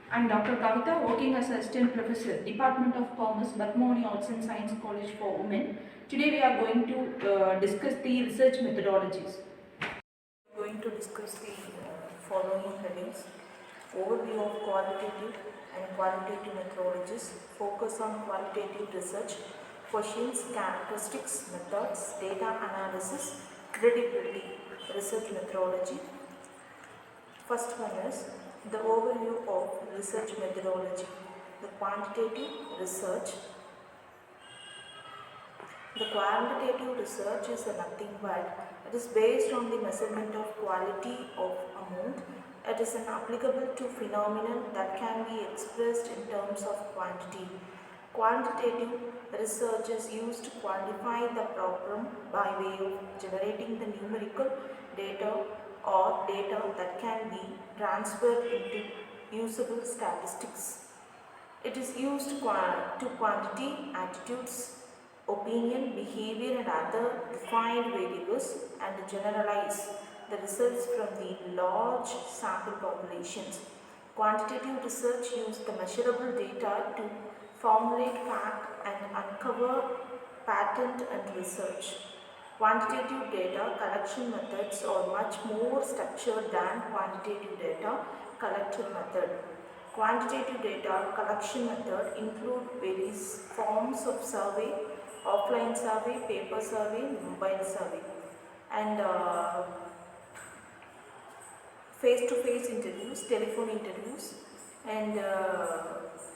I'm Dr. Kavita, working as Assistant Professor, Department of Commerce, Batmoni Arts and Science College for Women. Today we are going to discuss the research methodologies. We are going to discuss the following headings. Overview of qualitative and quantitative methodologies, focus on qualitative research, questions, characteristics, methods, data analysis, credibility, research methodology. First one is the overview of research methodology. The quantitative research. The quantitative research is nothing but it is based on the measurement of quality of amount. It is an applicable to phenomenon that can be expressed in terms of quantity. Quantitative research is used to quantify the problem by way of generating the numerical data or data that can be transferred into usable statistics. It is used to quantity, attitudes, opinion, behavior and other defined variables and generalize the results from the large sample populations. Quantitative research uses the measurable data to formulate fact and uncover pattern and research. Quantitative data collection methods are much more structured than quantitative data collection method. Quantitative data collection method include various forms of survey, offline survey, paper survey, mobile survey, and face-to-face interviews, telephone interviews, and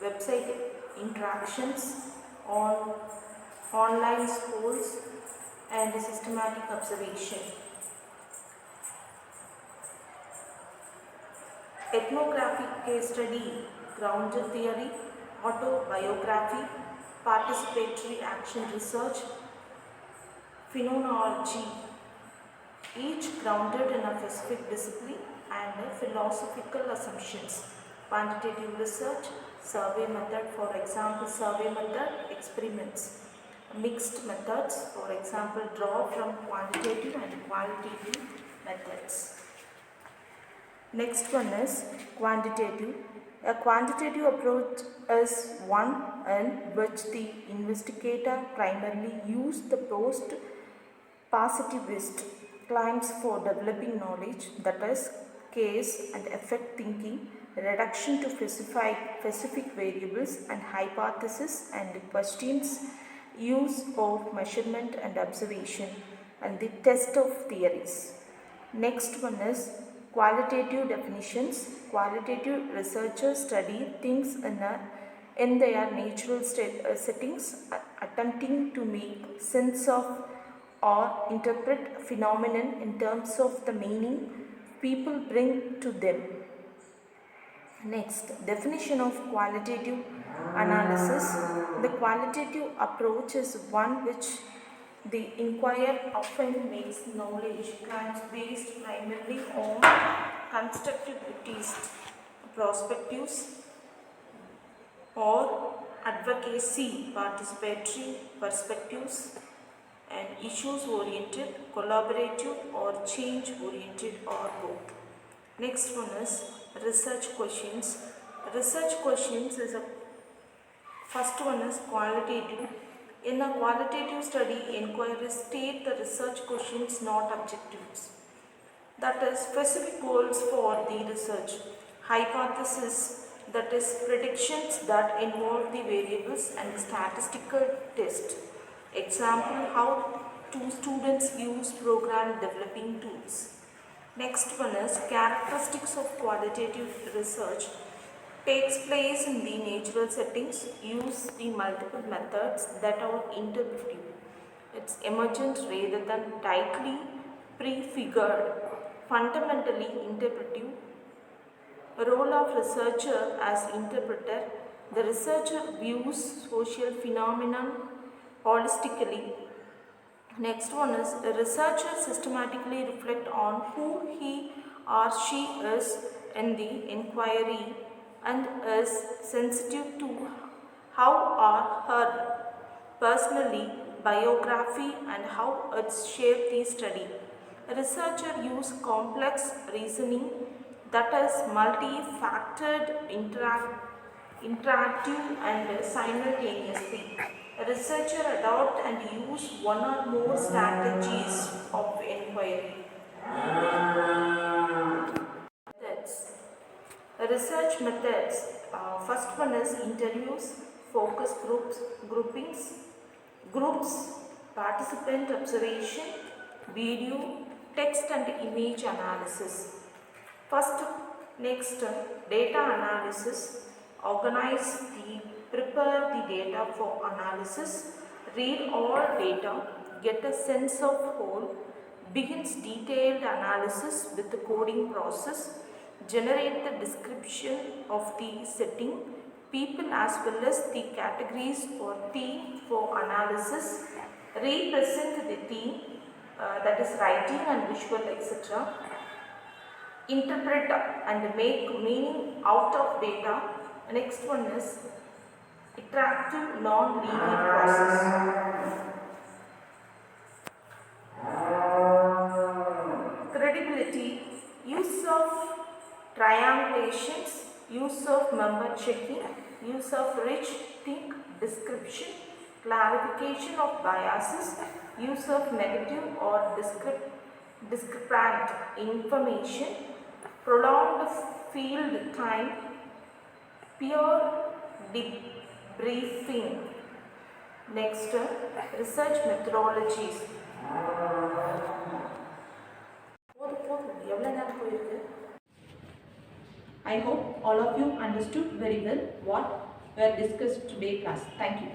website interactions, on online polls, and systematic observation. Ethnographic case study, grounded theory, autobiography, participatory action research, phenomenology, each grounded in a specific discipline and philosophical assumptions. Quantitative research, survey method, for example, survey method, experiments. Mixed methods, for example, draw from quantitative and qualitative methods. Next one is quantitative. A quantitative approach is one in which the investigator primarily used the post-positivist claims for developing knowledge, that is, case and effect thinking, reduction to specific variables and hypotheses and questions, use of measurement and observation, and the test of theories. Next one is qualitative definitions. Qualitative researchers study things in their natural settings, attempting to make sense of or interpret phenomenon in terms of the meaning people bring to them. Next, definition of qualitative analysis. The qualitative approach is one which the inquirer often makes knowledge claims based primarily on constructive perspectives or advocacy participatory perspectives, and issues oriented, collaborative or change oriented or both. Next one is research questions. Research questions is a first one is qualitative. In a qualitative study, inquiries state the research questions, not objectives. That is specific goals for the research. Hypothesis, that is predictions that involve the variables and statistical test. Example, how two students use program developing tools. Next one is characteristics of qualitative research. Takes place in the natural settings, use the multiple methods that are interpretive. It's emergent rather than tightly prefigured. Fundamentally interpretive. Role of researcher as interpreter. The researcher views social phenomenon holistically. Next one is a researcher systematically reflect on who he or she is in the inquiry and is sensitive to how or her personally biography and how it's shaped the study. A researcher uses complex reasoning, that is multi-factored, interactive and simultaneously. A researcher adopt and use one or more strategies of inquiry. Methods. Research methods. First one is interviews, focus groups, groupings, groups, participant observation, video, text and image analysis. First, next, data analysis. Prepare the data for analysis, read all data, get a sense of whole, begins detailed analysis with the coding process, generate the description of the setting, people as well as the categories or theme for analysis, represent the theme, that is writing and visual etc. Interpret and make meaning out of data. Next one is iterative non-linear process. Credibility, use of triangulations, use of member checking, use of rich think description, clarification of biases, use of negative or discrepant information, prolonged field time, peer debriefing. Next, research methodologies. I hope all of you understood very well what were discussed today class. Thank you.